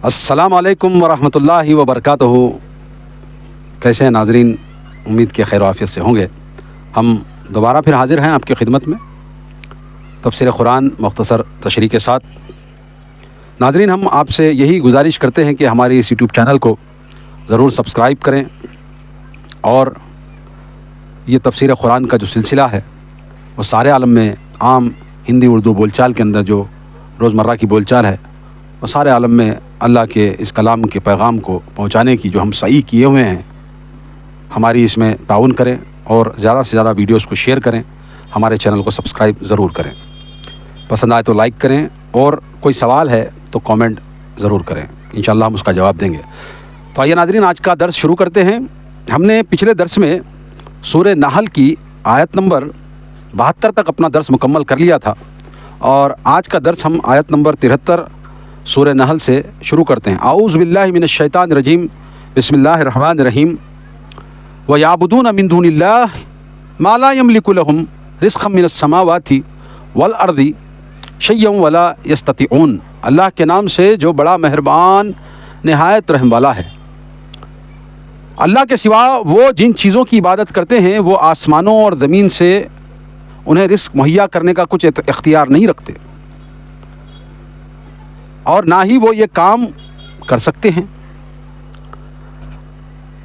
السلام علیکم ورحمۃ اللہ وبرکاتہ۔ کیسے ہیں ناظرین؟ امید کہ خیر و عافیت سے ہوں گے۔ ہم دوبارہ پھر حاضر ہیں آپ کی خدمت میں تفسیر قرآن مختصر تشریح کے ساتھ۔ ناظرین، ہم آپ سے یہی گزارش کرتے ہیں کہ ہماری اس یوٹیوب چینل کو ضرور سبسکرائب کریں، اور یہ تفسیر قرآن کا جو سلسلہ ہے وہ سارے عالم میں عام ہندی اردو بول چال کے اندر جو روزمرہ کی بول چال ہے وہ سارے عالم میں اللہ کے اس کلام کے پیغام کو پہنچانے کی جو ہم سعی کیے ہوئے ہیں، ہماری اس میں تعاون کریں اور زیادہ سے زیادہ ویڈیوز کو شیئر کریں، ہمارے چینل کو سبسکرائب ضرور کریں، پسند آئے تو لائک کریں، اور کوئی سوال ہے تو کامنٹ ضرور کریں، انشاءاللہ ہم اس کا جواب دیں گے۔ تو آئیے ناظرین، آج کا درس شروع کرتے ہیں۔ ہم نے پچھلے درس میں سورہ نحل کی آیت نمبر 72 تک اپنا درس مکمل کر لیا تھا، اور آج کا درس ہم آیت نمبر 73 سورہ نحل سے شروع کرتے ہیں۔ اعوذ باللہ من الشیطان الرجیم، بسم اللہ الرحمن الرحیم۔ وَيَعْبُدُونَ مِن دُونِ اللَّهِ مَا لَا يَمْلِكُ لَهُمْ رِزْقًا مِّنَ السَّمَاوَاتِ وَالْأَرْضِ شَيْئًا وَلَا يَسْتَطِيعُونَ۔ اللہ کے نام سے جو بڑا مہربان نہایت رحم والا ہے۔ اللہ کے سوا وہ جن چیزوں کی عبادت کرتے ہیں وہ آسمانوں اور زمین سے انہیں رزق مہیا کرنے کا کچھ اختیار نہیں رکھتے، اور نہ ہی وہ یہ کام کر سکتے ہیں۔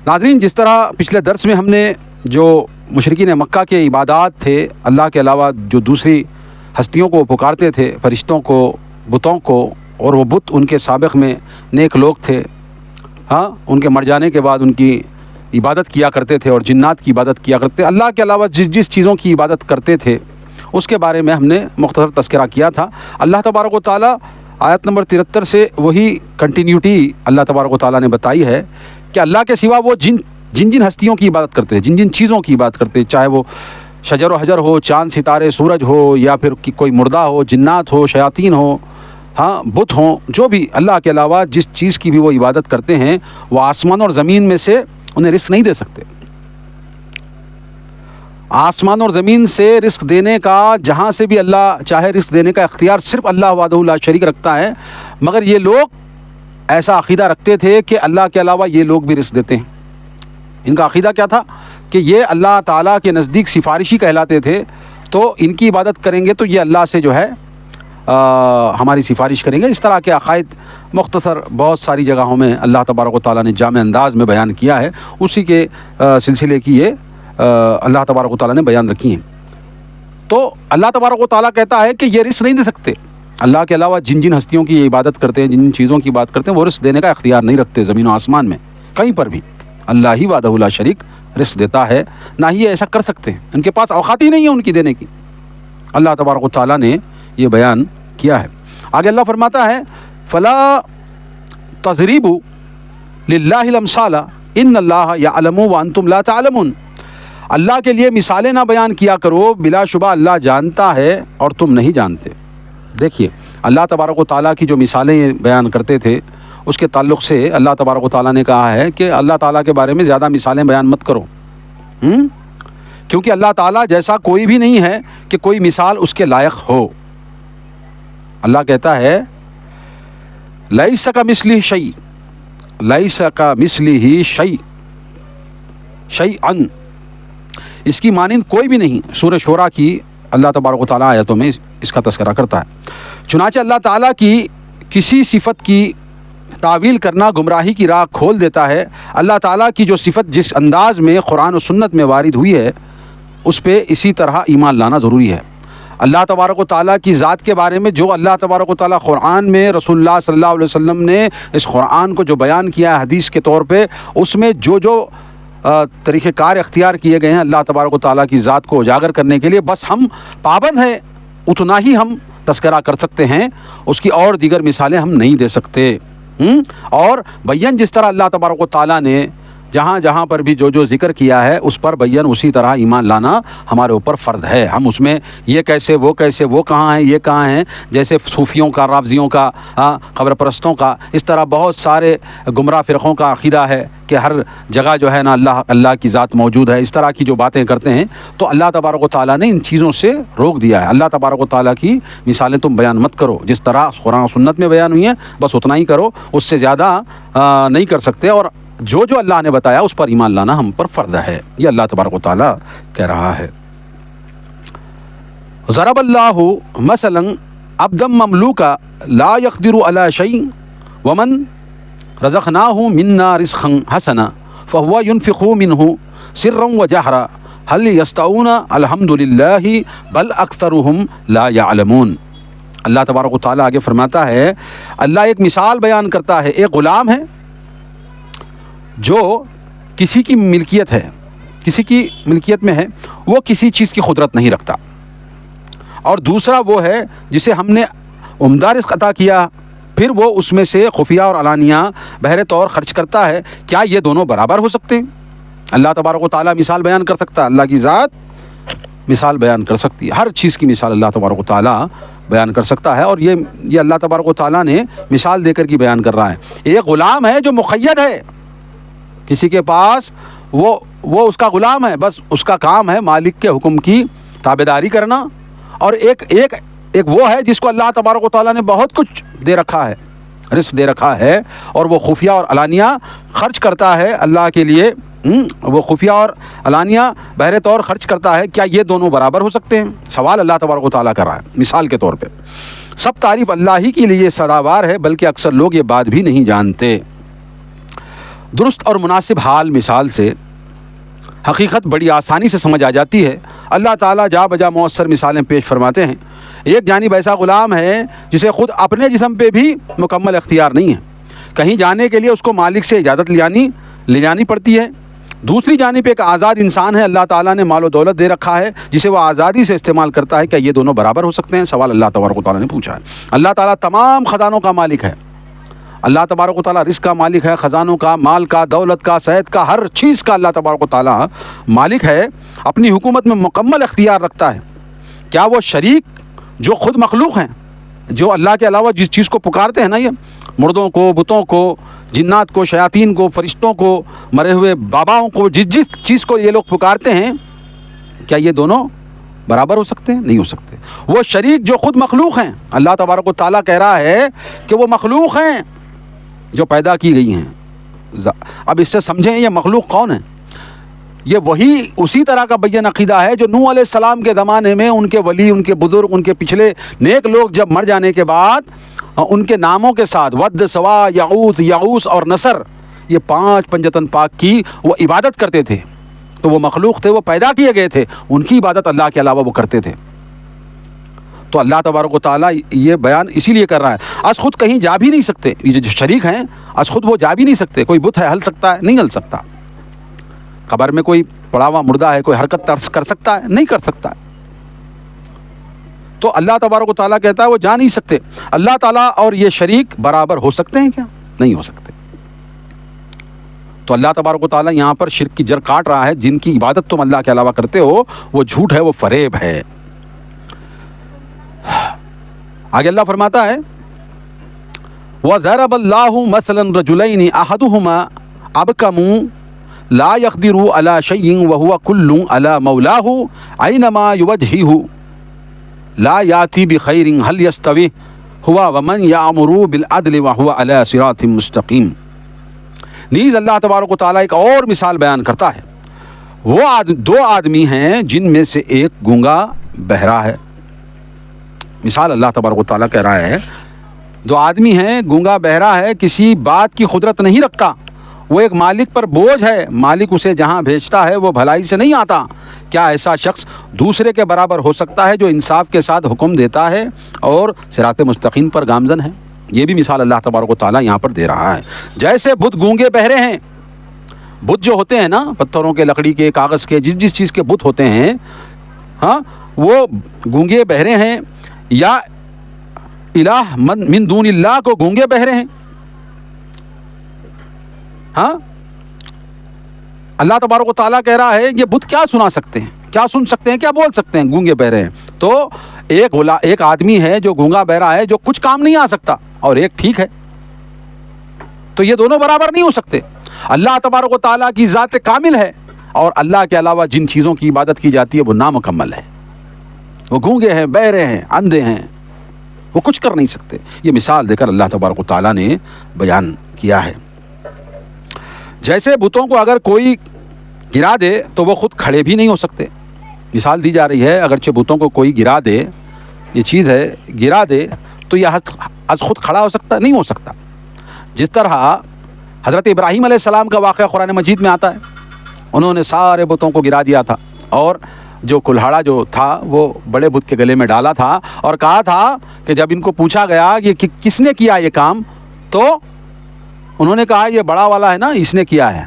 ناظرین، جس طرح پچھلے درس میں ہم نے جو مشرکین مکہ کے عبادات تھے، اللہ کے علاوہ جو دوسری ہستیوں کو پکارتے تھے، فرشتوں کو، بتوں کو، اور وہ بت ان کے سابق میں نیک لوگ تھے، ان کے مر جانے کے بعد ان کی عبادت کیا کرتے تھے اور جنات کی عبادت کیا کرتے تھے، اللہ کے علاوہ جس چیزوں کی عبادت کرتے تھے اس کے بارے میں ہم نے مختصر تذکرہ کیا تھا۔ اللہ تبارک و تعالیٰ آیت نمبر 73 سے وہی کنٹینیوٹی اللہ تبارک و تعالیٰ نے بتائی ہے کہ اللہ کے سوا وہ جن ہستیوں کی عبادت کرتے ہیں، جن چیزوں کی عبادت کرتے ہیں، چاہے وہ شجر و حجر ہو، چاند ستارے سورج ہو، یا پھر کوئی مردہ ہو، جنات ہو، شیاطین ہو، بت ہوں، جو بھی اللہ کے علاوہ جس چیز کی بھی وہ عبادت کرتے ہیں وہ آسمان اور زمین میں سے انہیں رزق نہیں دے سکتے۔ آسمان اور زمین سے رزق دینے کا، جہاں سے بھی اللہ چاہے رزق دینے کا اختیار صرف اللہ وحدہ لا شریک رکھتا ہے، مگر یہ لوگ ایسا عقیدہ رکھتے تھے کہ اللہ کے علاوہ یہ لوگ بھی رزق دیتے ہیں۔ ان کا عقیدہ کیا تھا کہ یہ اللہ تعالیٰ کے نزدیک سفارشی کہلاتے تھے، تو ان کی عبادت کریں گے تو یہ اللہ سے جو ہے ہماری سفارش کریں گے۔ اس طرح کے عقائد مختصر بہت ساری جگہوں میں اللہ تبارک و تعالیٰ نے جامع انداز میں بیان کیا ہے، اسی کے سلسلے کی یہ اللہ تبارک و تعالیٰ نے بیان رکھی ہیں۔ تو اللہ تبارک و تعالیٰ کہتا ہے کہ یہ رزق نہیں دے سکتے، اللہ کے علاوہ جن ہستیوں کی یہ عبادت کرتے ہیں، جن چیزوں کی بات کرتے ہیں، وہ رزق دینے کا اختیار نہیں رکھتے زمین و آسمان میں کہیں پر بھی۔ اللہ ہی وحدہ لا شریک رزق دیتا ہے، نہ ہی یہ ایسا کر سکتے ہیں، ان کے پاس اوقات ہی نہیں ہے ان کی دینے کی۔ اللہ تبارک و تعالیٰ نے یہ بیان کیا ہے۔ آگے اللہ فرماتا ہے فلا تضربوا للہ الامثال ان اللہ یعلم وانتم لا تعلمون۔ اللہ کے لیے مثالیں نہ بیان کیا کرو، بلا شبہ اللہ جانتا ہے اور تم نہیں جانتے۔ دیکھیے، اللہ تبارک و تعالیٰ کی جو مثالیں بیان کرتے تھے اس کے تعلق سے اللہ تبارک و تعالیٰ نے کہا ہے کہ اللہ تعالیٰ کے بارے میں زیادہ مثالیں بیان مت کرو، کیونکہ اللہ تعالیٰ جیسا کوئی بھی نہیں ہے کہ کوئی مثال اس کے لائق ہو۔ اللہ کہتا ہے لیس کمثلہ شیء، لیس کمثلہ شیء، اس کی مانند کوئی بھی نہیں۔ سورہ شورى کی اللہ تبارک و تعالیٰ آیتوں میں اس کا تذکرہ کرتا ہے۔ چنانچہ اللہ تعالیٰ کی کسی صفت کی تعویل کرنا گمراہی کی راہ کھول دیتا ہے۔ اللہ تعالیٰ کی جو صفت جس انداز میں قرآن و سنت میں وارد ہوئی ہے اس پہ اسی طرح ایمان لانا ضروری ہے۔ اللہ تبارک و تعالیٰ کی ذات کے بارے میں جو اللہ تبارک و تعالیٰ قرآن میں رسول اللہ صلی اللہ علیہ وسلم نے اس قرآن کو جو بیان کیا ہے حدیث کے طور پہ، اس میں جو طریقہ کار اختیار کیے گئے ہیں اللہ تبارک و تعالیٰ کی ذات کو اجاگر کرنے کے لیے، بس ہم پابند ہیں، اتنا ہی ہم تذکرہ کر سکتے ہیں، اس کی اور دیگر مثالیں ہم نہیں دے سکتے۔ اور بیان جس طرح اللہ تبارک و تعالیٰ نے جہاں جہاں پر بھی جو ذکر کیا ہے اس پر بیان اسی طرح ایمان لانا ہمارے اوپر فرض ہے. ہم اس میں یہ کیسے وہ کہاں ہیں یہ کہاں ہیں، جیسے صوفیوں کا، رافضیوں کا، قبر پرستوں کا، اس طرح بہت سارے گمراہ فرقوں کا عقیدہ ہے کہ ہر جگہ جو ہے نا اللہ کی ذات موجود ہے. اس طرح کی جو باتیں کرتے ہیں تو اللہ تبارک و تعالیٰ نے ان چیزوں سے روک دیا ہے. اللہ تبارک و تعالیٰ کی مثالیں تم بیان مت کرو، جس طرح قرآن و سنت میں بیان ہوئی ہیں بس اتنا ہی کرو، اس سے زیادہ نہیں کر سکتے. اور جو اللہ نے بتایا اس پر ایمان لانا ہم پر فرض ہے، یہ اللہ تبارک و تعالیٰ کہہ رہا ہے. ضرب اللہ مثلا عبدا مملوکا لا يقدر على شيء ومن رزقناه منا رزقا حسنا فهو ينفق منه سرا وجهرا هل يستوون الحمد لله بل اکثرهم لا يعلمون. اللہ تبارک و تعالیٰ آگے فرماتا ہے، اللہ ایک مثال بیان کرتا ہے. ایک غلام ہے جو کسی کی ملکیت ہے، کسی کی ملکیت میں ہے، وہ کسی چیز کی قدرت نہیں رکھتا. اور دوسرا وہ ہے جسے ہم نے عمدہ رزق عطا کیا، پھر وہ اس میں سے خفیہ اور علانیہ بہرے طور خرچ کرتا ہے. کیا یہ دونوں برابر ہو سکتے ہیں؟ اللہ تبارک و تعالیٰ مثال بیان کر سکتا ہے، اللہ کی ذات مثال بیان کر سکتی ہے. ہر چیز کی مثال اللہ تبارک و تعالیٰ بیان کر سکتا ہے، اور یہ اللہ تبارک و تعالیٰ نے مثال دے کر کی بیان کر رہا ہے. ایک غلام ہے جو مقید ہے، کسی کے پاس وہ اس کا غلام ہے، بس اس کا کام ہے مالک کے حکم کی تابعداری کرنا. اور ایک وہ ہے جس کو اللہ تبارک و تعالیٰ نے بہت کچھ دے رکھا ہے، رزق دے رکھا ہے، اور وہ خفیہ اور علانیہ خرچ کرتا ہے اللہ کے لیے. وہ خفیہ اور علانیہ بہرے طور خرچ کرتا ہے. کیا یہ دونوں برابر ہو سکتے ہیں؟ سوال اللہ تبارک و تعالیٰ کر رہا ہے مثال کے طور پہ. سب تعریف اللہ ہی کے لیے سزاوار ہے، بلکہ اکثر لوگ یہ بات بھی نہیں جانتے. درست اور مناسب حال مثال سے حقیقت بڑی آسانی سے سمجھ آ جاتی ہے. اللہ تعالیٰ جا بجا مؤثر مثالیں پیش فرماتے ہیں. ایک جانب ایسا غلام ہے جسے خود اپنے جسم پہ بھی مکمل اختیار نہیں ہے، کہیں جانے کے لیے اس کو مالک سے اجازت لے جانی پڑتی ہے. دوسری جانب ایک آزاد انسان ہے، اللہ تعالیٰ نے مال و دولت دے رکھا ہے جسے وہ آزادی سے استعمال کرتا ہے. کیا یہ دونوں برابر ہو سکتے ہیں؟ سوال اللہ تبارک و تعالیٰ نے پوچھا ہے. اللہ تعالیٰ تمام خزانوں کا مالک ہے. اللہ تبارک و تعالیٰ رزق کا مالک ہے، خزانوں کا، مال کا، دولت کا، صحت کا، ہر چیز کا اللہ تبارک و تعالیٰ مالک ہے. اپنی حکومت میں مکمل اختیار رکھتا ہے. کیا وہ شریک جو خود مخلوق ہیں، جو اللہ کے علاوہ جس چیز کو پکارتے ہیں نا، یہ مردوں کو، بتوں کو، جنات کو، شیاطین کو، فرشتوں کو، مرے ہوئے باباؤں کو، جس چیز کو یہ لوگ پکارتے ہیں، کیا یہ دونوں برابر ہو سکتے ہیں؟ نہیں ہو سکتے. وہ شریک جو خود مخلوق ہیں، اللہ تبارک و تعالیٰ کہہ رہا ہے کہ وہ مخلوق ہیں جو پیدا کی گئی ہیں. اب اس سے سمجھیں یہ مخلوق کون ہے. یہ وہی اسی طرح کا بیان عقیدہ ہے جو نوح علیہ السلام کے زمانے میں ان کے ولی، ان کے بزرگ، ان کے پچھلے نیک لوگ جب مر جانے کے بعد ان کے ناموں کے ساتھ ود، سوا، یعوث، یعوث اور نصر، یہ 5 پنجتن پاک کی وہ عبادت کرتے تھے. تو وہ مخلوق تھے، وہ پیدا کیے گئے تھے، ان کی عبادت اللہ کے علاوہ وہ کرتے تھے. تو اللہ تبارک و تعالیٰ یہ بیان اسی لیے کر رہا ہے. از خود کہیں جا بھی نہیں سکتے، یہ جو شریک ہیں از خود وہ جا بھی نہیں سکتے. کوئی بت ہے ہل سکتا ہے؟ نہیں ہل سکتا. قبر میں کوئی پڑا ہوا مردہ ہے، کوئی حرکت کر سکتا ہے؟ نہیں کر سکتا. تو اللہ تبارک و تعالیٰ کہتا ہے وہ جا نہیں سکتے. اللہ تعالیٰ اور یہ شریک برابر ہو سکتے ہیں کیا؟ نہیں ہو سکتے. تو اللہ تبارک و تعالیٰ یہاں پر شرک کی جڑ کاٹ رہا ہے. جن کی عبادت تم اللہ کے علاوہ کرتے ہو وہ جھوٹ ہے، وہ فریب ہے. آگے اللہ فرماتا ہے وَضَرَبَ اللَّهُ مَثَلًا رَجُلَيْنِ أَحَدُهُمَا أَبْكَمُ لَا يَقْدِرُ عَلَى شَيْءٍ وَهُوَ كُلٌّ عَلَى مَوْلَاهُ أَيْنَمَا يُوَجِّهُهُ لَا يَأْتِي بِخَيْرٍ هَلْ يَسْتَوِي هُوَ وَمَنْ يَأْمُرُ بِالْعَدْلِ وَهُوَ عَلَى صِرَاطٍ مُسْتَقِيمٍ. نیز اللہ تبارک و تعالیٰ ایک اور مثال بیان کرتا ہے. وہ دو آدمی ہیں جن میں سے ایک گونگا بہرا ہے. مثال اللہ تبارک و تعالیٰ کہہ رہا ہے دو آدمی ہیں، گونگا بہرا ہے، کسی بات کی قدرت نہیں رکھتا، وہ ایک مالک پر بوجھ ہے، مالک اسے جہاں بھیجتا ہے وہ بھلائی سے نہیں آتا. کیا ایسا شخص دوسرے کے برابر ہو سکتا ہے جو انصاف کے ساتھ حکم دیتا ہے اور صراط مستقیم پر گامزن ہے؟ یہ بھی مثال اللہ تبارک و تعالیٰ یہاں پر دے رہا ہے. جیسے بت گونگے بہرے ہیں، بت جو ہوتے ہیں نا، پتھروں کے، لکڑی کے، کاغذ کے، جس چیز کے بت ہوتے ہیں، ہاں، وہ گونگے بہرے ہیں، یا الہ من دون اللہ کو گونگے بہرے ہیں. ہاں، اللہ تبارک و تعالیٰ کہہ رہا ہے یہ بت کیا سنا سکتے ہیں, کیا سن سکتے ہیں, کیا بول سکتے ہیں, گونگے بہرے ہیں. تو ایک آدمی ہے جو گونگا بہرا ہے, جو کچھ کام نہیں آ سکتا, اور ایک ٹھیک ہے, تو یہ دونوں برابر نہیں ہو سکتے. اللہ تبارک و تعالیٰ کی ذات کامل ہے, اور اللہ کے علاوہ جن چیزوں کی عبادت کی جاتی ہے وہ نامکمل ہے. وہ گونگے ہیں, بہرے ہیں, اندھے ہیں, وہ کچھ کر نہیں سکتے. یہ مثال دے کر اللہ تبارک و تعالیٰ نے بیان کیا ہے. جیسے بتوں کو اگر کوئی گرا دے تو وہ خود کھڑے بھی نہیں ہو سکتے. مثال دی جا رہی ہے, اگرچہ بتوں کو کوئی گرا دے, یہ چیز ہے, گرا دے تو یہ از خود کھڑا ہو سکتا نہیں ہو سکتا. جس طرح حضرت ابراہیم علیہ السلام کا واقعہ قرآن مجید میں آتا ہے, انہوں نے سارے بتوں کو گرا دیا تھا, اور جو کلہاڑا جو تھا وہ بڑے بت کے گلے میں ڈالا تھا, اور کہا تھا کہ جب ان کو پوچھا گیا کہ کس نے کیا یہ کام, تو انہوں نے کہا یہ بڑا والا ہے نا, اس نے کیا ہے.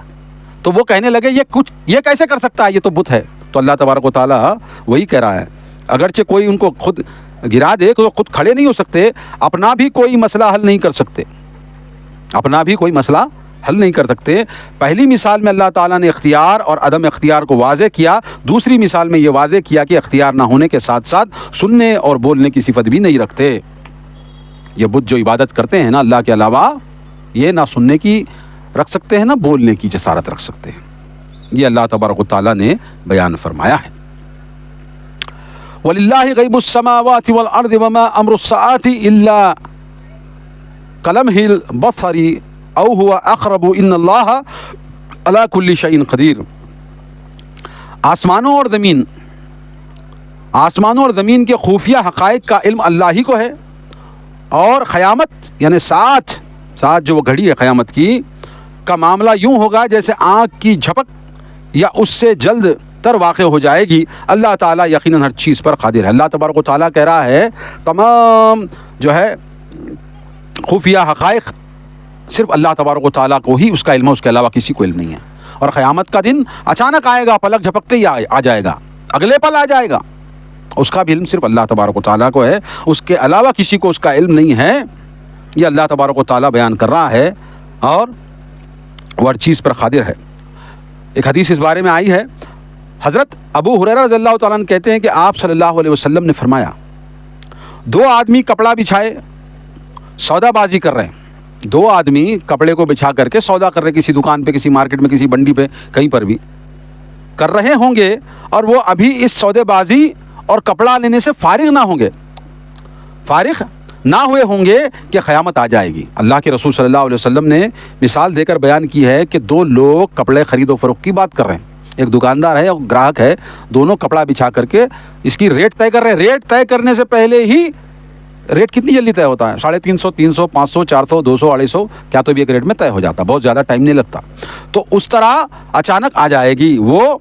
تو وہ کہنے لگے یہ کیسے کر سکتا ہے, یہ تو بت ہے. تو اللہ تبارک و تعالیٰ وہی کہہ رہا ہے, اگرچہ کوئی ان کو خود گرا دے تو خود کھڑے نہیں ہو سکتے, اپنا بھی کوئی مسئلہ حل نہیں کر سکتے, اپنا بھی کوئی مسئلہ حل نہیں کر سکتے. پہلی مثال میں اللہ تعالیٰ نے اختیار اور عدم اختیار کو واضح کیا, دوسری مثال میں یہ واضح کیا کہ اختیار نہ ہونے کے ساتھ ساتھ سننے اور بولنے کی صفت بھی نہیں رکھتے. یہ بت جو عبادت کرتے ہیں نا اللہ کے علاوہ, یہ نہ سننے کی رکھ سکتے ہیں نہ بولنے کی جسارت رکھ سکتے ہیں. یہ اللہ تبارک و تعالیٰ نے بیان فرمایا ہے. وَلِلَّهِ غَيْبُ السَّمَاوَاتِ وَالْأَرْضِ وَمَا أَمْرُ السَّاعَةِ إِلَّا كَلَمْحِ الْبَصَرِ أَوْ هُوَ أَقْرَبُ إِنَّ اللَّهَ عَلَى كُلِّ شَيْءٍ قَدِيرٌ. آسمانوں اور زمین کے خفیہ حقائق کا علم اللہ ہی کو ہے, اور قیامت یعنی ساتھ جو وہ گھڑی ہے قیامت کی کا معاملہ یوں ہوگا جیسے آنکھ کی جھپک یا اس سے جلد تر واقع ہو جائے گی. اللہ تعالیٰ یقیناً ہر چیز پر قادر ہے. اللہ تبارک و تعالیٰ کہہ رہا ہے تمام جو ہے خفیہ حقائق صرف اللہ تبارک و تعالیٰ کو ہی اس کا علم ہے, اس کے علاوہ کسی کو علم نہیں ہے. اور قیامت کا دن اچانک آئے گا, پلک جھپکتے ہی آ جائے گا, اگلے پل آ جائے گا, اس کا بھی علم صرف اللہ تبارک و تعالیٰ کو ہے, اس کے علاوہ کسی کو اس کا علم نہیں ہے. یہ اللہ تبارک و تعالیٰ بیان کر رہا ہے, اور وہ ہر چیز پر قادر ہے. ایک حدیث اس بارے میں آئی ہے, حضرت ابو ہریرہ رضی اللہ تعالیٰ عنہ کہتے ہیں کہ آپ صلی اللہ علیہ وسلم نے فرمایا, دو آدمی کپڑا بچھائے سودا بازی کر رہے ہیں, دو آدمی کپڑے کو بچھا کر کے سودا کر رہے, کسی دکان پہ, کسی مارکیٹ میں, کسی منڈی پہ, کہیں پر بھی کر رہے ہوں گے, اور وہ ابھی اس سودے بازی اور کپڑا لینے سے فارغ نہ ہوئے ہوں گے کہ قیامت آ جائے گی. اللہ کے رسول صلی اللہ علیہ وسلم نے مثال دے کر بیان کی ہے کہ دو لوگ کپڑے خرید و فروخت کی بات کر رہے ہیں, ایک دکاندار ہے اور گراہک ہے, دونوں کپڑا بچھا کر کے اس کی ریٹ طے کر رہے ہیں. ریٹ طے کرنے سے پہلے ہی ریٹ کتنی جلدی طے ہوتا ہے, 350, 300, 500, 400, 200, 250, کیا تو بھی ایک ریٹ میں طے ہو جاتا, بہت زیادہ ٹائم نہیں لگتا. تو اس طرح اچانک آ جائے گی, وہ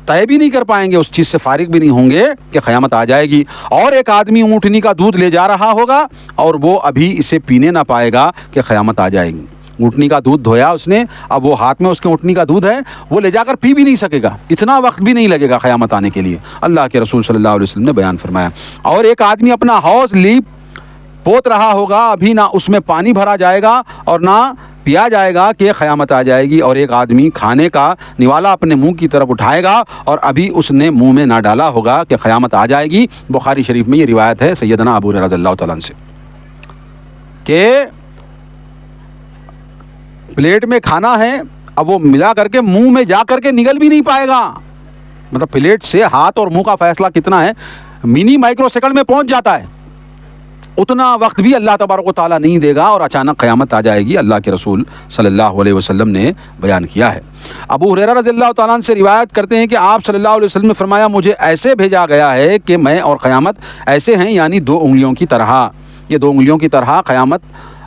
طے بھی نہیں کر پائیں گے, اس چیز سے فارغ بھی نہیں ہوں گے کہ قیامت آ جائے گی. اور ایک آدمی اونٹنی کا دودھ لے جا رہا ہوگا اور وہ ابھی اسے پینے نہ پائے گا کہ قیامت آ جائے گی. اونٹنی کا دودھ دھویا اس نے, اب وہ ہاتھ میں اس کے اونٹنی کا دودھ ہے, وہ لے جا کر پی بھی نہیں سکے گا, اتنا وقت بھی نہیں لگے گا قیامت آنے کے لیے. اللہ کے رسول صلی اللہ علیہ وسلم نے بیان فرمایا. اور ایک آدمی اپنا حوض لیپ پوت رہا ہوگا, ابھی نہ اس میں پانی بھرا جائے گا اور نہ پیا جائے گا کہ قیامت آ جائے گی. اور ایک آدمی کھانے کا نوالا اپنے منہ کی طرف اٹھائے گا اور ابھی اس نے منہ میں نہ ڈالا ہوگا کہ قیامت آ جائے گی. بخاری شریف میں یہ روایت ہے سیدنا ابو ہریرہ رضی اللہ تعالیٰ عنہ سے کہ پلیٹ میں کھانا ہے, اب وہ ملا کر کے منہ میں جا کر کے نگل بھی نہیں پائے گا, مطلب پلیٹ سے ہاتھ اور منہ کا فیصلہ کتنا ہے, منی مائکرو سیکنڈ میں پہنچ جاتا ہے. اتنا وقت بھی اللہ تبارک و تعالیٰ نہیں دے گا اور اچانک قیامت آ جائے گی. اللہ کے رسول صلی اللہ علیہ وسلم نے بیان کیا ہے. ابو ہریرہ رضی اللہ تعالیٰ عنہ سے روایت کرتے ہیں کہ آپ صلی اللہ علیہ وسلم نے فرمایا, مجھے ایسے بھیجا گیا ہے کہ میں اور قیامت ایسے ہیں, یعنی دو انگلیوں کی طرح. یہ دو انگلیوں کی طرح قیامت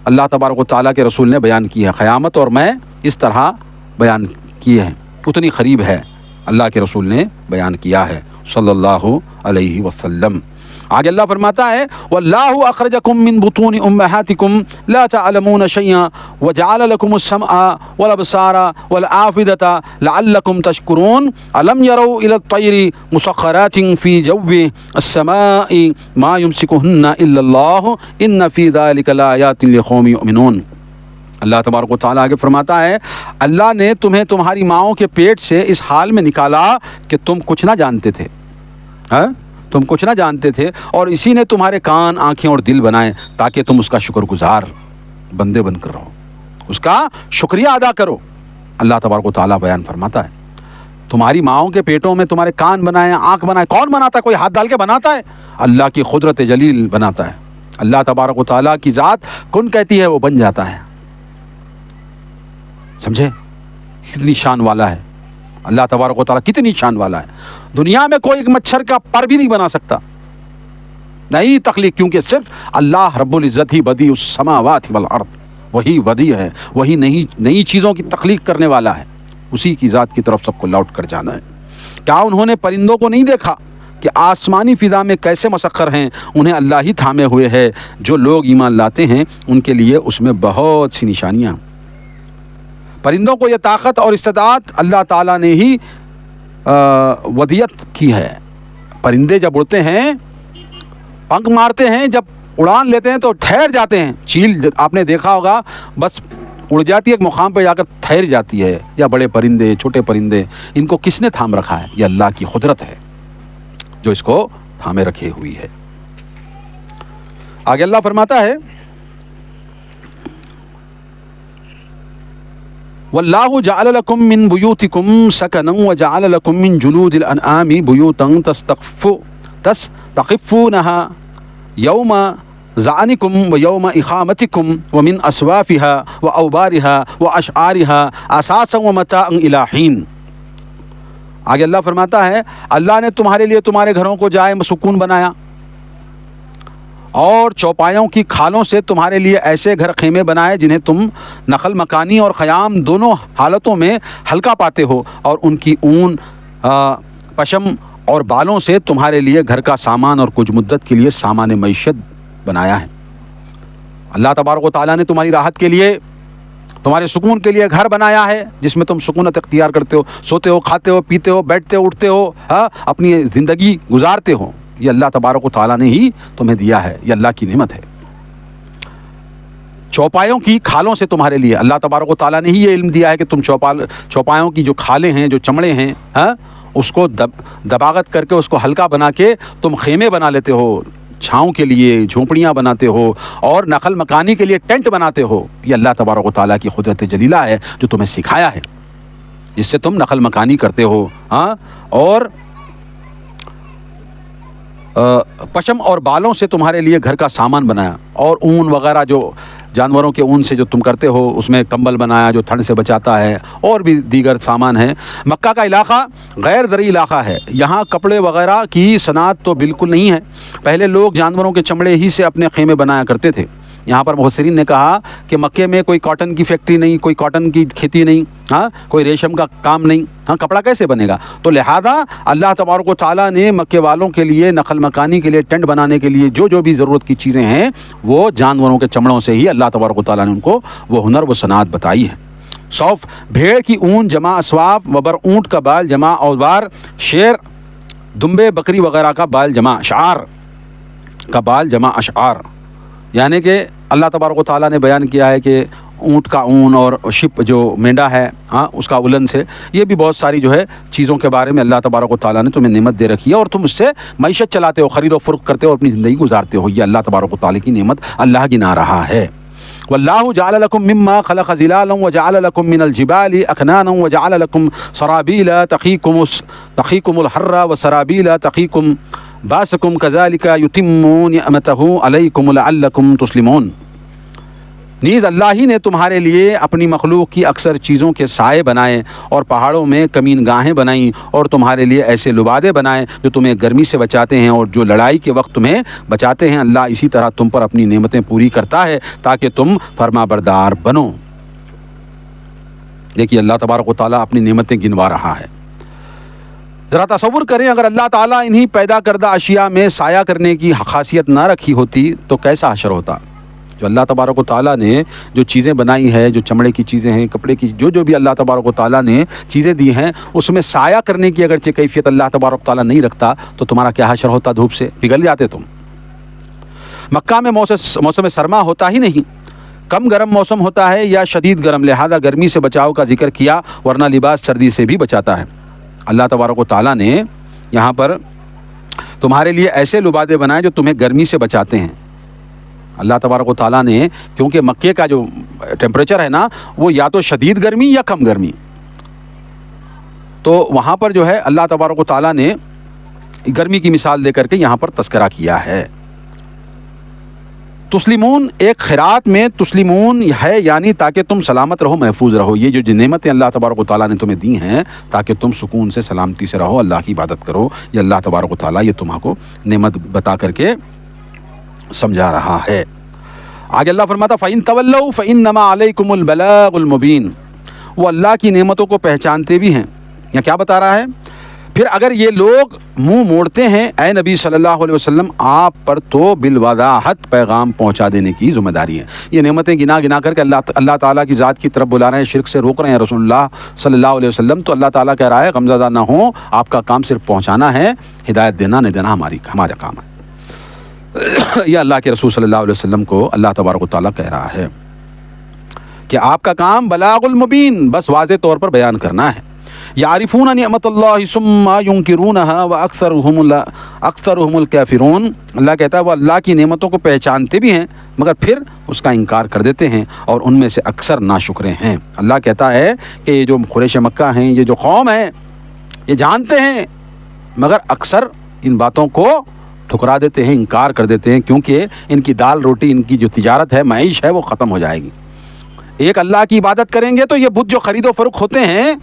اللہ تبارک و تعالیٰ کے رسول نے بیان کی ہے. قیامت اور میں اس طرح بیان کی ہے, اتنی قریب ہے, اللہ کے رسول نے بیان کیا ہے صلی اللہ علیہ وسلم. آگے اللہ فرماتا ہے واللہ اخرجکم من بطون امہاتکم لا تعلمون شیئا وجعل لکم السمع والابصار والافئدۃ لعلکم تشکرون الم یروا الی الطیر مسخرات فی جو السماء ما یمسکہن الا اللہ ان فی ذلک لآیات لقوم یؤمنون. اللہ تبارک و تعالیٰ آگے فرماتا ہے اللہ نے تمہیں تمہاری ماؤں کے پیٹ سے اس حال میں نکالا کہ تم کچھ نہ جانتے تھے، تم کچھ نہ جانتے تھے، اور اسی نے تمہارے کان، آنکھیں اور دل بنائے تاکہ تم اس کا شکر گزار بندے بن کر رہو، اس کا شکریہ ادا کرو۔ اللہ تبارک و تعالیٰ بیان فرماتا ہے تمہاری ماؤں کے پیٹوں میں تمہارے کان بنائے، آنکھ بنائے، کون بناتا ہے؟ کوئی ہاتھ ڈال کے بناتا ہے؟ اللہ کی قدرت جلیل بناتا ہے۔ اللہ تبارک و تعالیٰ کی ذات کن کہتی ہے وہ بن جاتا ہے، سمجھے؟ کتنی شان والا ہے اللہ تبارک و تعالیٰ، کتنی شان والا ہے۔ دنیا میں کوئی ایک مچھر کا پر بھی نہیں بنا سکتا، نئی تخلیق، کیونکہ صرف اللہ رب العزت ہی بدیع السماوات والارض، وہی بدیع ہے، وہی نئی چیزوں کی تخلیق کرنے والا ہے، اسی کی ذات کی طرف سب کو لوٹ کر جانا ہے۔ کیا انہوں نے پرندوں کو نہیں دیکھا کہ آسمانی فضا میں کیسے مسخر ہیں؟ انہیں اللہ ہی تھامے ہوئے ہے، جو لوگ ایمان لاتے ہیں ان کے لیے اس میں بہت سی نشانیاں ہیں۔ پرندوں کو یہ طاقت اور استطاعت اللہ تعالیٰ نے ہی ودیت کی ہے۔ پرندے جب اڑتے ہیں، پنکھ مارتے ہیں، جب اڑان لیتے ہیں تو ٹھہر جاتے ہیں۔ چیل آپ نے دیکھا ہوگا، بس اڑ جاتی ہے، ایک مقام پہ جا کر ٹھہر جاتی ہے۔ یا بڑے پرندے، چھوٹے پرندے، ان کو کس نے تھام رکھا ہے؟ یہ اللہ کی قدرت ہے جو اس کو تھامے رکھے ہوئی ہے۔ آگے اللہ فرماتا ہے وَاللَّهُ جَعَلَ لَكُم مِّن بُيُوتِكُمْ سَكَنًا وَجَعَلَ لَكُم مِّن جُلُودِ الْأَنْعَامِ بُيُوتًا تَسْتَخِفُّونَهَا يَوْمَ ظَعْنِكُمْ وَيَوْمَ إِقَامَتِكُمْ وَمِنْ أَصْوَافِهَا وَأَوْبَارِهَا وَأَشْعَارِهَا أَثَاثًا وَمَتَاعًا إِلَىٰ حِينٍ۔ آگے اللہ فرماتا ہے اللہ نے تمہارے لیے تمہارے گھروں کو جائے سکون بنایا، اور چوپایوں کی کھالوں سے تمہارے لیے ایسے گھر خیمے بنائے جنہیں تم نقل مکانی اور خیام دونوں حالتوں میں ہلکا پاتے ہو، اور ان کی اون، پشم اور بالوں سے تمہارے لیے گھر کا سامان اور کچھ مدت کے لیے سامان معیشت بنایا ہے۔ اللہ تبارک و تعالیٰ نے تمہاری راحت کے لیے، تمہارے سکون کے لیے گھر بنایا ہے جس میں تم سکونت اختیار کرتے ہو، سوتے ہو، کھاتے ہو، پیتے ہو، بیٹھتے ہو، اٹھتے ہو، اپنی زندگی گزارتے ہو۔ یہ اللہ تبارک و تعالیٰ نے ہی تمہیں دیا ہے، یہ اللہ کی نعمت ہے۔ چوپایوں کی کھالوں سے تمہارے لیے اللہ تبارک و تعالیٰ نے ہی یہ علم دیا ہے کہ تم چوپایوں کی جو کھالیں ہیں، جو چمڑے ہیں، اس کو دباغت کر کے اس کو ہلکا بنا کے تم خیمے بنا لیتے ہو، چھاؤں کے لیے جھونپڑیاں بناتے ہو، اور نقل مکانی کے لیے ٹینٹ بناتے ہو۔ یہ اللہ تبارک و تعالیٰ کی قدرت جلیلہ ہے جو تمہیں سکھایا ہے، جس سے تم نقل مکانی کرتے ہو، اور پشم اور بالوں سے تمہارے لیے گھر کا سامان بنایا، اور اون وغیرہ جو جانوروں کے اون سے جو تم کرتے ہو، اس میں کمبل بنایا جو ٹھنڈ سے بچاتا ہے، اور بھی دیگر سامان ہیں۔ مکہ کا علاقہ غیر زرعی علاقہ ہے، یہاں کپڑے وغیرہ کی صنعت تو بالکل نہیں ہے۔ پہلے لوگ جانوروں کے چمڑے ہی سے اپنے خیمے بنایا کرتے تھے۔ یہاں پر مفسرین نے کہا کہ مکے میں کوئی کاٹن کی فیکٹری نہیں، کوئی کاٹن کی کھیتی نہیں، کوئی ریشم کا کام نہیں، کپڑا کیسے بنے گا؟ تو لہذا اللہ تبارک و تعالیٰ نے مکے والوں کے لیے نقل مکانی کے لیے، ٹینٹ بنانے کے لیے جو بھی ضرورت کی چیزیں ہیں، وہ جانوروں کے چمڑوں سے ہی اللہ تبارک و تعالیٰ نے ان کو وہ ہنر، وہ صنعت بتائی ہے۔ صوف بھیڑ کی اون جمع اسواف، وبر اونٹ کا بال جمع اوبار، شیر دمبے بکری وغیرہ کا بال جمع اشعار کا بال جمع اشعار، یعنی کہ اللہ تبارک و تعالیٰ نے بیان کیا ہے کہ اونٹ کا اون اور شپ جو مینڈا ہے، اس کا اولن سے، یہ بھی بہت ساری جو ہے چیزوں کے بارے میں اللہ تبارک و تعالیٰ نے تمہیں نعمت دے رکھی ہے، اور تم اس سے معیشت چلاتے ہو، خرید و فروخت کرتے ہو، اپنی زندگی گزارتے ہو۔ یہ اللہ تبارک و تعالیٰ کی نعمت اللہ گنا رہا ہے۔ واللہ جعل لکم مما خلق ظلالا وجعل لکم من الجبال اکنانا وجعل لکم سرابیل تقیکم الحر وسرابیل تقیکم باسکم کذالک یتم نعمتہ علیکم لعلکم تسلمون۔ نیز اللہ ہی نے تمہارے لیے اپنی مخلوق کی اکثر چیزوں کے سائے بنائے، اور پہاڑوں میں کمین گاہیں بنائیں، اور تمہارے لیے ایسے لبادے بنائے جو تمہیں گرمی سے بچاتے ہیں اور جو لڑائی کے وقت تمہیں بچاتے ہیں۔ اللہ اسی طرح تم پر اپنی نعمتیں پوری کرتا ہے تاکہ تم فرما بردار بنو۔ دیکھیے اللہ تبارک و تعالیٰ اپنی نعمتیں گنوا رہا ہے۔ ذرا تصور کریں اگر اللہ تعالیٰ انہی پیدا کردہ اشیاء میں سایہ کرنے کی خاصیت نہ رکھی ہوتی تو کیسا حشر ہوتا؟ جو اللہ تبارک و تعالیٰ نے جو چیزیں بنائی ہے، جو چمڑے کی چیزیں ہیں، کپڑے کی جو بھی اللہ تبارک و تعالیٰ نے چیزیں دی ہیں، اس میں سایہ کرنے کی اگرچہ کیفیت اللہ تبارک و تعالیٰ نہیں رکھتا تو تمہارا کیا حشر ہوتا؟ دھوپ سے پگھل جاتے تم۔ مکہ میں موسم سرما ہوتا ہی نہیں، کم گرم موسم ہوتا ہے یا شدید گرم، لہذا گرمی سے بچاؤ کا ذکر کیا، ورنہ لباس سردی سے بھی بچاتا ہے۔ اللہ تبارک و تعالیٰ نے یہاں پر تمہارے لیے ایسے لبادے بنائے جو تمہیں گرمی سے بچاتے ہیں۔ اللہ تبارک و تعالیٰ نے، کیونکہ مکے کا جو ٹیمپریچر ہے نا وہ یا تو شدید گرمی یا کم گرمی، تو وہاں پر جو ہے اللہ تبارک و تعالیٰ نے گرمی کی مثال دے کر کے یہاں پر تذکرہ کیا ہے۔ تسلیمون، ایک خیرات میں تسلیمون ہے، یعنی تاکہ تم سلامت رہو، محفوظ رہو۔ یہ جو نعمتیں اللہ تبارک و تعالیٰ نے تمہیں دی ہیں تاکہ تم سکون سے سلامتی سے رہو، اللہ کی عبادت کرو، یہ اللہ تبارک و تعالیٰ یہ تمہارے کو نعمت بتا کر کے سمجھا رہا ہے۔ آگے اللہ فرماتا فَإِن تَوَلَّوْا فَإِنَّمَا عَلَيْكُمُ الْبَلَاغُ الْمُبِينُ، وہ اللہ کی نعمتوں کو پہچانتے بھی ہیں۔ یا کیا بتا رہا ہے؟ پھر اگر یہ لوگ منہ موڑتے ہیں اے نبی صلی اللہ علیہ وسلم، آپ پر تو بالوضاحت پیغام پہنچا دینے کی ذمہ داری ہے۔ یہ نعمتیں گنا گنا کر کے اللہ تعالیٰ کی ذات کی طرف بلا رہے ہیں، شرک سے روک رہے ہیں رسول اللہ صلی اللہ علیہ وسلم، تو اللہ تعالیٰ کہہ رہا ہے غمزدہ نہ ہوں، آپ کا کام صرف پہنچانا ہے، ہدایت دینا نہیں دینا ہمارا کام ہے۔ یہ اللہ کے رسول صلی اللہ علیہ وسلم کو اللہ تبارک و تعالیٰ کہہ رہا ہے کہ آپ کا کام بلاغ المبین، بس واضح طور پر بیان کرنا ہے۔ یعرفون نعمت اللہ ثم ینکرونها واکثرهم الکافرون، اللہ کہتا ہے وہ اللہ کی نعمتوں کو پہچانتے بھی ہیں مگر پھر اس کا انکار کر دیتے ہیں، اور ان میں سے اکثر ناشکرے ہیں۔ اللہ کہتا ہے کہ یہ جو قریش مکہ ہیں، یہ جو قوم ہے، یہ جانتے ہیں مگر اکثر ان باتوں کو ٹھکرا دیتے ہیں، انکار کر دیتے ہیں، کیونکہ ان کی دال روٹی، ان کی جو تجارت ہے، معیش ہے، وہ ختم ہو جائے گی۔ ایک اللہ کی عبادت کریں گے تو یہ بت جو خرید و فروخت ہوتے ہیں،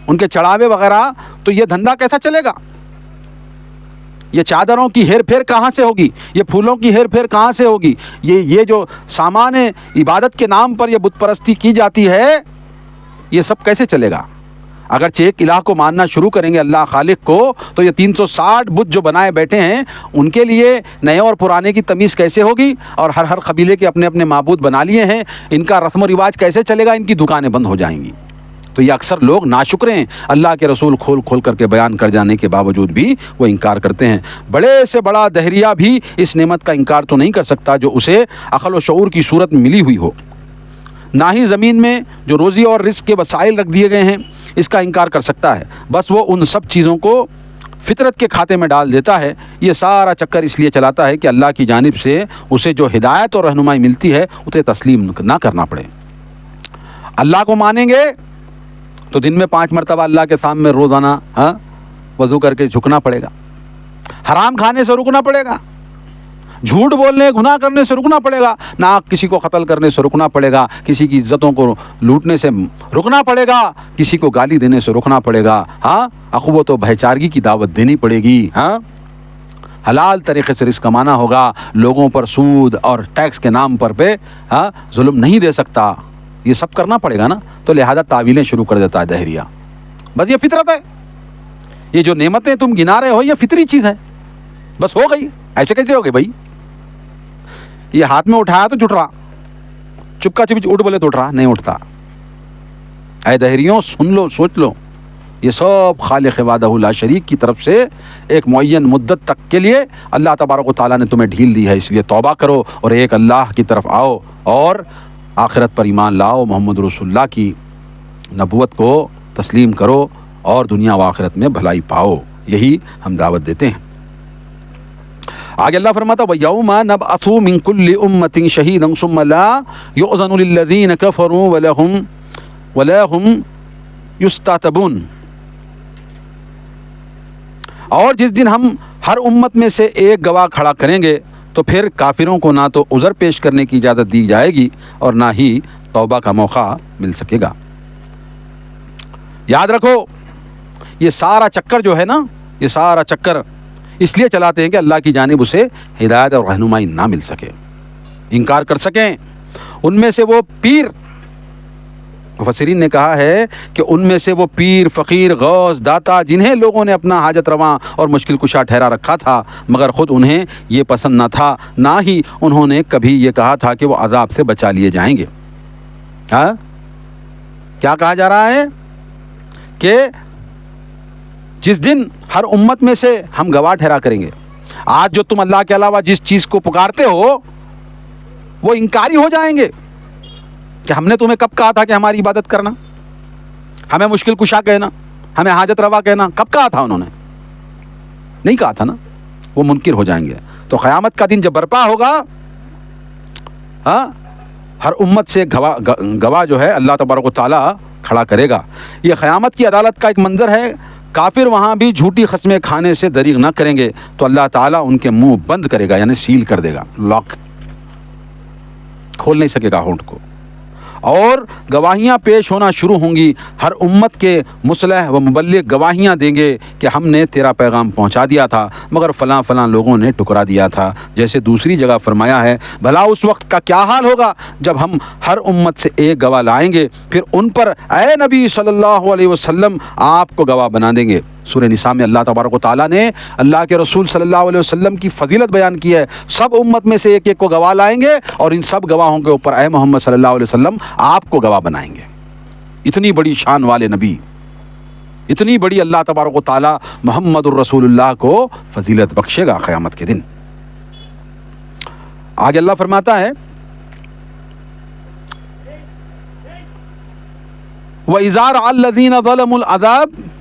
ان کے چڑھاوے وغیرہ، تو یہ دھندا کیسا چلے گا؟ یہ چادروں کی ہیر پھیر کہاں سے ہوگی؟ یہ پھولوں کی ہیر پھیر کہاں سے ہوگی؟ یہ جو سامان عبادت کے نام پر یہ بت پرستی کی جاتی ہے، یہ سب کیسے چلے گا؟ اگرچہ ایک الہ کو ماننا شروع کریں گے، اللہ خالق کو، تو یہ 360 بت جو بنائے بیٹھے ہیں، ان کے لیے نئے اور پرانے کی تمیز کیسے ہوگی؟ اور ہر قبیلے کے اپنے اپنے معبود بنا لیے ہیں، ان کا رسم و رواج کیسے چلے گا؟ ان کی دکانیں بند ہو جائیں گی۔ تو یہ اکثر لوگ ناشکرے ہیں، اللہ کے رسول کھول کھول کر کے بیان کر جانے کے باوجود بھی وہ انکار کرتے ہیں۔ بڑے سے بڑا دہریہ بھی اس نعمت کا انکار تو نہیں کر سکتا جو اسے عقل و شعور کی صورت میں ملی ہوئی ہو، نہ ہی زمین میں جو روزی اور رزق کے وسائل رکھ دیے گئے ہیں اس کا انکار کر سکتا ہے۔ بس وہ ان سب چیزوں کو فطرت کے کھاتے میں ڈال دیتا ہے۔ یہ سارا چکر اس لیے چلاتا ہے کہ اللہ کی جانب سے اسے جو ہدایت اور رہنمائی ملتی ہے اسے تسلیم نہ کرنا پڑے۔ اللہ کو مانیں گے تو دن میں 5 مرتبہ اللہ کے سامنے روزانہ وضو کر کے جھکنا پڑے گا، حرام کھانے سے رکنا پڑے گا، جھوٹ بولنے گناہ کرنے سے رکنا پڑے گا، نہ کسی کو قتل کرنے سے رکنا پڑے گا، کسی کی عزتوں کو لوٹنے سے رکنا پڑے گا، کسی کو گالی دینے سے رکنا پڑے گا، اخوت و بھائی چارگی کی دعوت دینی پڑے گی، حلال طریقے سے رزق کمانا ہوگا، لوگوں پر سود اور ٹیکس کے نام پر ظلم نہیں دے سکتا، یہ سب کرنا پڑے گا نا۔ تو لہذا تعویلیں شروع کر دیتا ہے دہریہ۔ بس یہ فطرت ہے، یہ جو نعمتیں تم گنا رہے ہو یہ فطری چیز ہے، بس ہو گئی۔ ایسے کیسے ہو گئی بھائی؟ یہ ہاتھ میں اٹھایا تو جٹ رہا، چپکا چپچ اٹھ بولے تو اٹھ رہا، نہیں اٹھتا۔ اے دہریوں سن لو، سوچ لو، یہ سب خالق وحدہ لا شریک کی طرف سے ایک معین مدت تک کے لیے اللہ تبارک و تعالیٰ نے تمہیں ڈھیل دی ہے، اس لیے توبہ کرو اور ایک اللہ کی طرف آؤ اور آخرت پر ایمان لاؤ، محمد رسول اللہ کی نبوت کو تسلیم کرو اور دنیا و آخرت میں بھلائی پاؤ، یہی ہم دعوت دیتے ہیں۔ آگے اللہ فرماتا وَيَوْمَ نَبْعَثُ مِن كُلِّ أُمَّةٍ شَهِيدًا ثُمَّ لَا يُؤْذَنُ لِلَّذِينَ كَفَرُوا وَلَا هُمْ يُسْتَعْتَبُونَ، اور جس دن ہم ہر امت میں سے ایک گواہ کھڑا کریں گے تو پھر کافروں کو نہ تو عذر پیش کرنے کی اجازت دی جائے گی اور نہ ہی توبہ کا موقع مل سکے گا۔ یاد رکھو یہ سارا چکر جو ہے نا، یہ سارا چکر اس لیے چلاتے ہیں کہ اللہ کی جانب اسے ہدایت اور رہنمائی نہ مل سکے، انکار کر سکیں۔ ان میں سے وہ پیر، مفسرین نے کہا ہے کہ ان میں سے وہ پیر، فقیر، غوث، داتا جنہیں لوگوں نے اپنا حاجت رواں اور مشکل کشا ٹھہرا رکھا تھا، مگر خود انہیں یہ پسند نہ تھا، نہ ہی انہوں نے کبھی یہ کہا تھا کہ وہ عذاب سے بچا لیے جائیں گے۔ کیا کہا جا رہا ہے کہ جس دن ہر امت میں سے ہم گواہ ٹھہرا کریں گے، آج جو تم اللہ کے علاوہ جس چیز کو پکارتے ہو وہ انکاری ہو جائیں گے، کہ ہم نے تمہیں کب کہا تھا کہ ہماری عبادت کرنا، ہمیں مشکل کشا کہنا، ہمیں حاجت روا کہنا، کب کہا تھا؟ انہوں نے نہیں کہا تھا نا. وہ منکر ہو جائیں گے. تو قیامت کا دن جب برپا ہوگا، ہاں، ہر امت سے گواہ جو ہے اللہ تبارک و تعالیٰ کھڑا کرے گا. یہ قیامت کی عدالت کا ایک منظر ہے. کافر وہاں بھی جھوٹی قسمیں کھانے سے دریغ نہ کریں گے تو اللہ تعالیٰ ان کے منہ بند کرے گا، یعنی سیل کر دے گا، لاک، کھول نہیں سکے گا ہونٹ کو. اور گواہیاں پیش ہونا شروع ہوں گی. ہر امت کے مصلح و مبلغ گواہیاں دیں گے کہ ہم نے تیرا پیغام پہنچا دیا تھا مگر فلاں فلاں لوگوں نے ٹکرا دیا تھا. جیسے دوسری جگہ فرمایا ہے، بھلا اس وقت کا کیا حال ہوگا جب ہم ہر امت سے ایک گواہ لائیں گے، پھر ان پر اے نبی صلی اللہ علیہ وسلم آپ کو گواہ بنا دیں گے. سورہ نساء میں اللہ تبارک و تعالیٰ نے اللہ کے رسول صلی اللہ علیہ وسلم کی فضیلت بیان کی ہے. سب امت میں سے ایک ایک کو گواہ لائیں گے اور ان سب گواہوں کے اوپر اے محمد صلی اللہ علیہ وسلم آپ کو گواہ بنائیں گے. اتنی بڑی شان والے نبی، اتنی بڑی اللہ تبارک و تعالیٰ محمد الرسول اللہ کو فضیلت بخشے گا قیامت کے دن. آگے اللہ فرماتا ہے، وَإِذَا رَأَى الَّذِينَ ظَلَمُوا الْعَذَابَ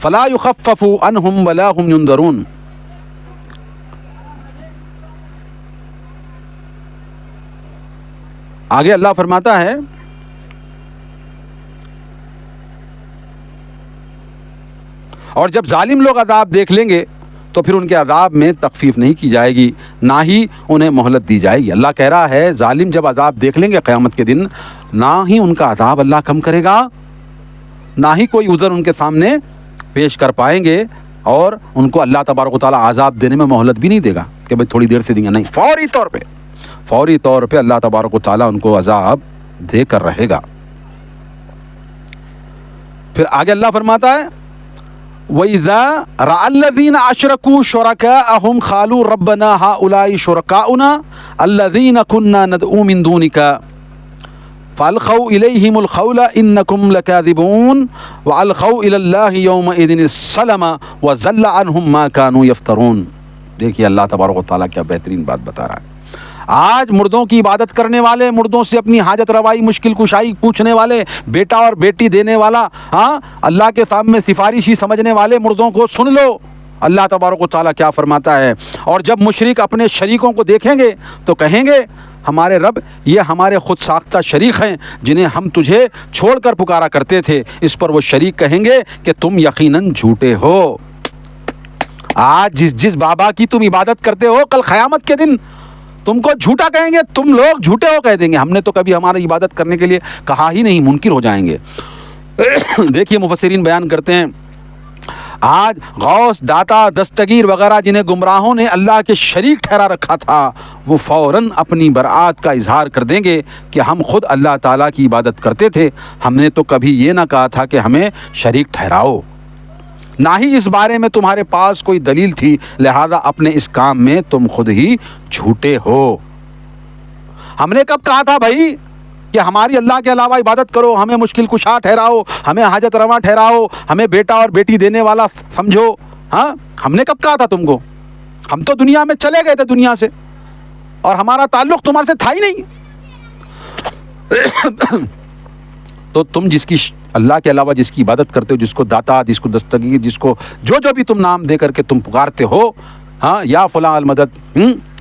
فَلَا يُخَفَّفُ عَنْهُمْ وَلَا هُمْ يُنذَرُونَ. آگے اللہ فرماتا ہے، اور جب ظالم لوگ عذاب دیکھ لیں گے تو پھر ان کے عذاب میں تخفیف نہیں کی جائے گی، نہ ہی انہیں مہلت دی جائے گی. اللہ کہہ رہا ہے ظالم جب عذاب دیکھ لیں گے قیامت کے دن، نہ ہی ان کا عذاب اللہ کم کرے گا، نہ ہی کوئی عذر ان کے سامنے پیش کر پائیں گے، اور ان کو اللہ تبارک و تعالیٰ عذاب دینے میں مہلت بھی نہیں دے گا کہ بھئی تھوڑی دیر سے دیں گے. نہیں، فوری طور پہ اللہ تبارک و تعالیٰ ان کو عذاب دے کر رہے گا. پھر آگے اللہ فرماتا ہے، وَإِذَا رَأَى الَّذِينَ أَشْرَكُوا شُرَكَاءَهُمْ قَالُوا رَبَّنَا هَؤُلَاءِ شُرَكَاؤُنَا الَّذِينَ كُنَّا نَدْعُو مِن دُونِكَ فَأَلْقَوْا إِلَيْهِمُ الْقَوْلَ إِنَّكُمْ لَكَاذِبُونَ وَأَلْقَوْا إِلَى اللَّهِ يَوْمَئِذٍ السَّلَمَ وَزَلَّ عَنْهُمْ مَا كَانُوا يَفْتَرُونَ. دیکھیے اللہ تبارک و تعالیٰ کیا بہترین بات بتا رہا ہے. آج مردوں کی عبادت کرنے والے، مردوں سے اپنی حاجت روائی مشکل کشائی پوچھنے والے، بیٹا اور بیٹی دینے والا، ہاں، اللہ کے سامنے سفارشی سمجھنے والے مردوں کو سن لو. اللہ تبارک و تعالیٰ کیا فرماتا ہے، اور جب مشرک اپنے شریکوں کو دیکھیں گے تو کہیں گے ہمارے رب یہ ہمارے خود ساختہ شریک ہیں جنہیں ہم تجھے چھوڑ کر پکارا کرتے تھے. اس پر وہ شریک کہیں گے کہ تم یقیناً جھوٹے ہو. آج جس بابا کی تم عبادت کرتے ہو، کل قیامت کے دن تم کو جھوٹا کہیں گے، تم لوگ جھوٹے ہو کہہ دیں گے ہم نے تو کبھی ہماری عبادت کرنے کے لیے کہا ہی نہیں، منکر ہو جائیں گے. دیکھیے مفسرین بیان کرتے ہیں، آج غوث، داتا، دستگیر وغیرہ جنہیں گمراہوں نے اللہ کے شریک ٹھہرا رکھا تھا، وہ فوراً اپنی برات کا اظہار کر دیں گے کہ ہم خود اللہ تعالیٰ کی عبادت کرتے تھے، ہم نے تو کبھی یہ نہ کہا تھا کہ ہمیں شریک ٹھہراؤ، نہ ہی اس بارے میں تمہارے پاس کوئی دلیل تھی، لہذا اپنے اس کام میں تم خود ہی جھوٹے ہو. ہم نے کب کہا تھا بھائی کہ ہماری اللہ کے علاوہ عبادت کرو، ہمیں مشکل کشا ٹھہراؤ، ہمیں حاجت روا ٹھہراؤ، ہمیں بیٹا اور بیٹی دینے والا سمجھو؟ ہاں، ہم نے کب کہا تھا تم کو؟ ہم تو دنیا میں چلے گئے تھے دنیا سے، اور ہمارا تعلق تمہارے سے تھا ہی نہیں. تو تم جس کی اللہ کے علاوہ جس کی عبادت کرتے ہو، جس کو داتا، جس کو دستگیر، جس کو جو بھی تم نام دے کر کے تم پکارتے ہو، ہاں، یا فلاں المدد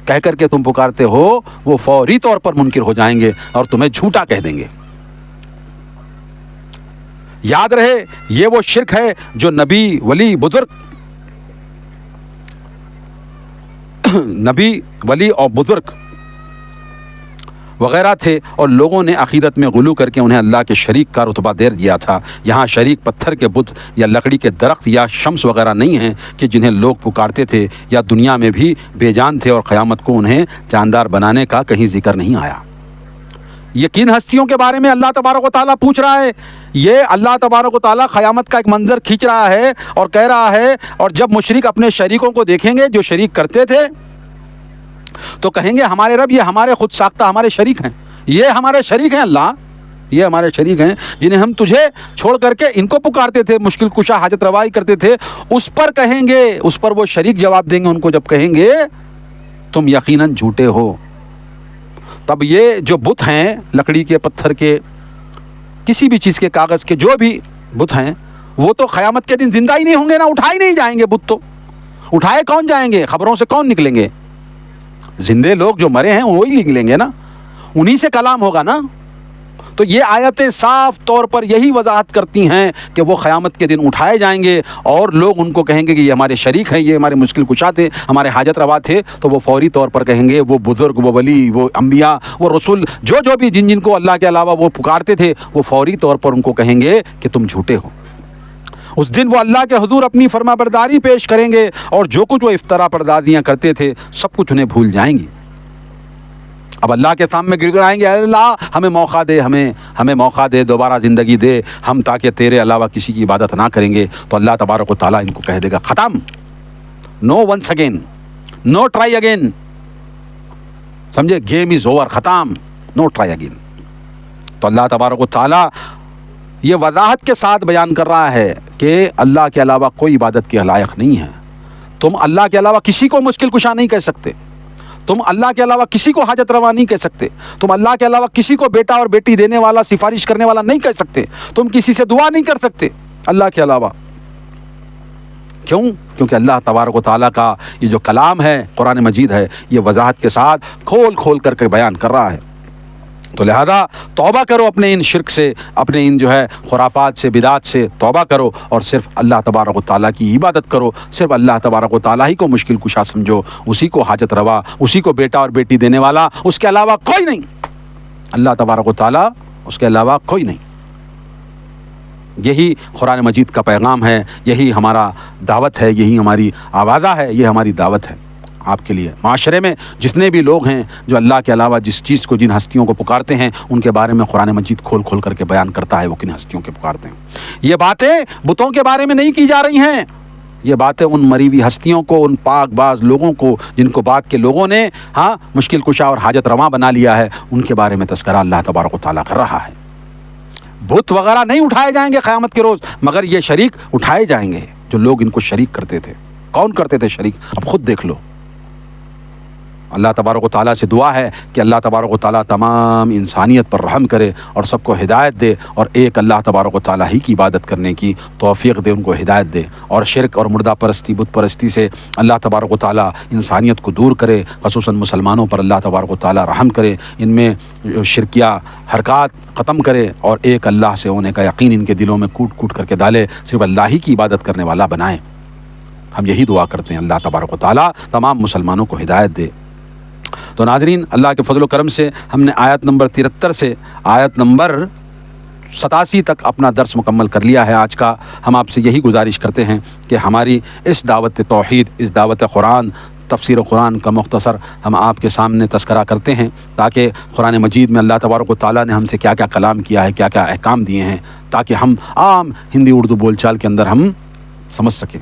کہہ کر کے تم پکارتے ہو، وہ فوری طور پر منکر ہو جائیں گے اور تمہیں جھوٹا کہہ دیں گے. یاد رہے یہ وہ شرک ہے جو نبی، ولی، اور بزرگ وغیرہ تھے، اور لوگوں نے عقیدت میں غلو کر کے انہیں اللہ کے شریک کا رتبہ دے دیا تھا. یہاں شریک پتھر کے بت یا لکڑی کے درخت یا شمس وغیرہ نہیں ہیں کہ جنہیں لوگ پکارتے تھے، یا دنیا میں بھی بے جان تھے اور قیامت کو انہیں جاندار بنانے کا کہیں ذکر نہیں آیا. یہ کن ہستیوں کے بارے میں اللہ تبارک و تعالیٰ پوچھ رہا ہے؟ یہ اللہ تبارک و تعالیٰ قیامت کا ایک منظر کھینچ رہا ہے اور کہہ رہا ہے، اور جب مشرک اپنے شریکوں کو دیکھیں گے جو شریک کرتے تھے تو کہیں گے ہمارے رب یہ ہمارے خود ساختہ ہمارے شریک ہیں، یہ ہمارے شریک ہیں اللہ، یہ ہمارے شریک ہیں جنہیں ہم تجھے چھوڑ کر کے ان کو پکارتے تھے، مشکل کشا حاجت روائی کرتے تھے. اس پر کہیں گے، اس پر وہ شریک جواب دیں گے ان کو جب کہیں گے تم یقیناً جھوٹے ہو۔ تب یہ جو بت ہیں، لکڑی کے، پتھر کے، کسی بھی چیز کے، کاغذ کے، جو بھی بت ہیں، وہ تو قیامت کے دن زندہ ہی نہیں ہوں گے نا، اٹھائے نہیں جائیں گے بت، تو اٹھائے کون جائیں گے؟ قبروں سے کون نکلیں گے؟ زندے لوگ جو مرے ہیں وہی نکلیں گے نا، انہی سے کلام ہوگا نا۔ تو یہ آیتیں صاف طور پر یہی وضاحت کرتی ہیں کہ وہ قیامت کے دن اٹھائے جائیں گے، اور لوگ ان کو کہیں گے کہ یہ ہمارے شریک ہیں، یہ ہمارے مشکل کشا تھے، ہمارے حاجت روا تھے، تو وہ فوری طور پر کہیں گے، وہ بزرگ، وہ ولی، وہ انبیاء، وہ رسول، جو بھی جن کو اللہ کے علاوہ وہ پکارتے تھے، وہ فوری طور پر ان کو کہیں گے کہ تم جھوٹے ہو۔ اس دن وہ اللہ کے حضور اپنی فرما برداری پیش کریں گے، اور جو کچھ وہ افطرا پردازیاں کرتے تھے سب کچھ انہیں بھول جائیں گی۔ اب اللہ کے سامنے گر گڑائیں گے، اے اللہ ہمیں موقع دے، ہمیں موقع دے، دوبارہ زندگی دے، ہم تاکہ تیرے علاوہ کسی کی عبادت نہ کریں گے۔ تو اللہ تبارک و تعالیٰ ان کو کہہ دے گا ختم، no once again, no try again, سمجھے؟ گیم از اوور، ختم، نو ٹرائی اگین۔ تو اللہ تبارک و تعالیٰ یہ وضاحت کے ساتھ بیان کر رہا ہے کہ اللہ کے علاوہ کوئی عبادت کے لائق نہیں ہے۔ تم اللہ کے علاوہ کسی کو مشکل کشا نہیں کہہ سکتے، تم اللہ کے علاوہ کسی کو حاجت روا نہیں کہہ سکتے، تم اللہ کے علاوہ کسی کو بیٹا اور بیٹی دینے والا، سفارش کرنے والا نہیں کہہ سکتے، تم کسی سے دعا نہیں کر سکتے اللہ کے علاوہ۔ کیوں؟ کیونکہ اللہ تبارک و تعالیٰ کا یہ جو کلام ہے، قرآن مجید ہے، یہ وضاحت کے ساتھ کھول کر کے بیان کر رہا ہے۔ تو لہذا توبہ کرو اپنے ان شرک سے، اپنے ان جو ہے خرافات سے، بدعات سے توبہ کرو، اور صرف اللہ تبارک و تعالیٰ کی عبادت کرو، صرف اللہ تبارک و تعالیٰ ہی کو مشکل کشا سمجھو، اسی کو حاجت روا، اسی کو بیٹا اور بیٹی دینے والا، اس کے علاوہ کوئی نہیں، اللہ تبارک و تعالیٰ اس کے علاوہ کوئی نہیں۔ یہی قرآن مجید کا پیغام ہے، یہی ہمارا دعوت ہے، یہی ہماری آوازہ ہے، یہ ہماری دعوت ہے آپ کے لیے۔ معاشرے میں جتنے بھی لوگ ہیں جو اللہ کے علاوہ جس چیز کو، جن ہستیوں کو پکارتے ہیں، ان کے بارے میں قرآن مجید کھول کر کے بیان کرتا ہے وہ کن ہستیوں کے پکارتے ہیں۔ یہ باتیں بتوں کے بارے میں نہیں کی جا رہی ہیں، یہ باتیں ان مری ہوئی ہستیوں کو، ان پاک باز لوگوں کو جن کو بعد کے لوگوں نے مشکل کشا اور حاجت رواں بنا لیا ہے، ان کے بارے میں تذکرہ اللہ تبارک و تعالیٰ کر رہا ہے۔ بت وغیرہ نہیں اٹھائے جائیں گے قیامت کے روز، مگر یہ شریک اٹھائے جائیں گے جو لوگ ان کو شریک کرتے تھے۔ کون کرتے تھے شریک؟ اب خود دیکھ لو۔ اللہ تبارک و تعالیٰ سے دعا ہے کہ اللہ تبارک و تعالیٰ تمام انسانیت پر رحم کرے اور سب کو ہدایت دے، اور ایک اللہ تبارک و تعالیٰ ہی کی عبادت کرنے کی توفیق دے، ان کو ہدایت دے، اور شرک اور مردہ پرستی، بت پرستی سے اللہ تبارک و تعالیٰ انسانیت کو دور کرے، خصوصاً مسلمانوں پر اللہ تبارک و تعالیٰ رحم کرے، ان میں شرکیہ حرکات ختم کرے، اور ایک اللہ سے ہونے کا یقین ان کے دلوں میں کوٹ کر کے ڈالے، صرف اللہ ہی کی عبادت کرنے والا بنائے۔ ہم یہی دعا کرتے ہیں، اللہ تبارک و تعالیٰ تمام مسلمانوں کو ہدایت دے۔ تو ناظرین، اللہ کے فضل و کرم سے ہم نے آیت نمبر 73 سے آیت نمبر 87 تک اپنا درس مکمل کر لیا ہے آج کا۔ ہم آپ سے یہی گزارش کرتے ہیں کہ ہماری اس دعوت توحید، اس دعوت قرآن، تفسیر قرآن کا مختصر ہم آپ کے سامنے تذکرہ کرتے ہیں، تاکہ قرآن مجید میں اللہ تبارک و تعالیٰ نے ہم سے کیا کیا کلام کیا ہے، کیا کیا احکام دیے ہیں، تاکہ ہم عام ہندی اردو بول چال کے اندر ہم سمجھ سکیں۔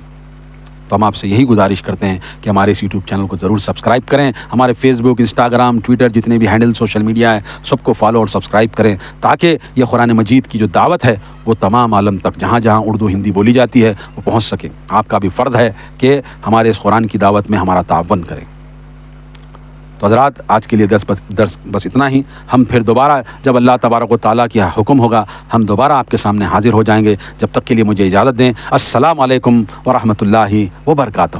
تو ہم آپ سے یہی گزارش کرتے ہیں کہ ہمارے اس یوٹیوب چینل کو ضرور سبسکرائب کریں، ہمارے فیس بک، انسٹاگرام، ٹویٹر، جتنے بھی ہینڈل سوشل میڈیا ہے سب کو فالو اور سبسکرائب کریں، تاکہ یہ قرآن مجید کی جو دعوت ہے وہ تمام عالم تک، جہاں جہاں اردو ہندی بولی جاتی ہے، وہ پہنچ سکے۔ آپ کا بھی فرض ہے کہ ہمارے اس قرآن کی دعوت میں ہمارا تعاون کریں۔ تو حضرات، آج کے لیے درس بس اتنا ہی۔ ہم پھر دوبارہ جب اللہ تبارک و تعالیٰ کی حکم ہوگا، ہم دوبارہ آپ کے سامنے حاضر ہو جائیں گے۔ جب تک کے لیے مجھے اجازت دیں۔ السلام علیکم ورحمۃ اللہ وبرکاتہ۔